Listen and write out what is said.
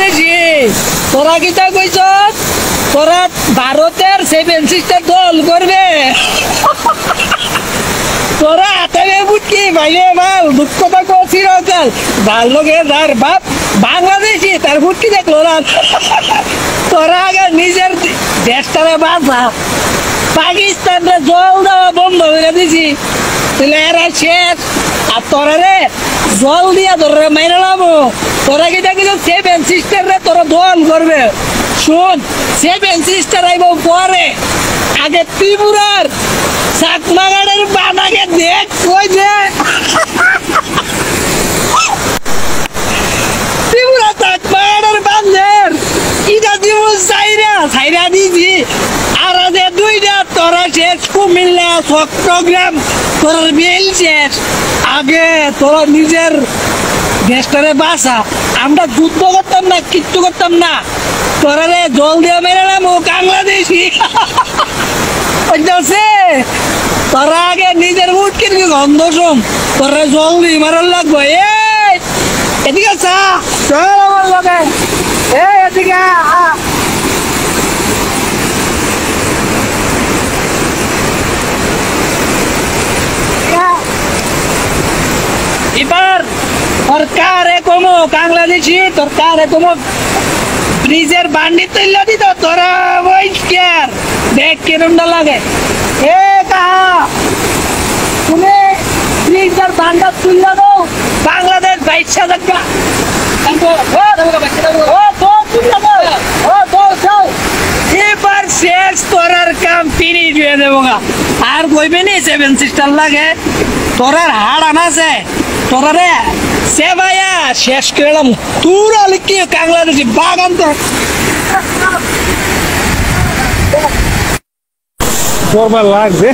বাংলাদেশি তোরা কিতা কইছ তোরা ভারতের সেভেন সিস্টার দল করবে তোরা হাতে বুটকি ভাইরে ভাল দুঃখ তো করছি রকাল ভাল লোকে যার বাপ বাংলাদেশি তার বুটকি দেখলো না তোরা আগে নিজের দেশটারে বাঁচা পাকিস্তানরে জল দেওয়া বন্ধ করে দিছি তাহলে এরা শেষ আর তোরা রে জল দিয়া তোরা মেরে নামো তোরা কি দেখি সেভেন সিস্টার রে তোরা দল করবে শুন সেভেন সিস্টার আইব পরে আগে ত্রিপুরার চাকমাগাড়ের বানাকে দেখ কই যে ত্রিপুরা চাকমাগাড়ের বান্ধের ইটা দিব সাইরা দিছি আর আজ দুইটা তোরা শেষ কুমিল্লা চট্টগ্রাম তোর মেল শেষ আগে তোরা নিজের দেশটারে বাঁচা আমরা যুদ্ধ করতাম না কিচ্ছু করতাম না তোরা রে জল দিয়ে মেরে নামো বাংলাদেশি তোরা আগে নিজের মুঠ কিনবি গন্ধ শুন তোরা জল দিয়ে মারার লাগবো এদিকে চা চল আমার লগে এদিকে এবার সরকারে কমো বাংলাদেশি সরকারে কমো ব্রিজের বান্ডি তুললে দিত তোরা ওই কেয়ার দেখ কিরমটা লাগে এ কাহা তুমি ব্রিজের বান্ডা তুললে দাও বাংলাদেশ 22,000 টাকা এবার শেষ তোরার কাম ফিনিশ হয়ে দেবো আর বইবে নি সেভেন সিস্টার লাগে তোরার হাড় আনাছে তোরা রে সে ভাইয়া শেষ করলাম তোর আলি কি বাংলাদেশি বাগান তো লাগবে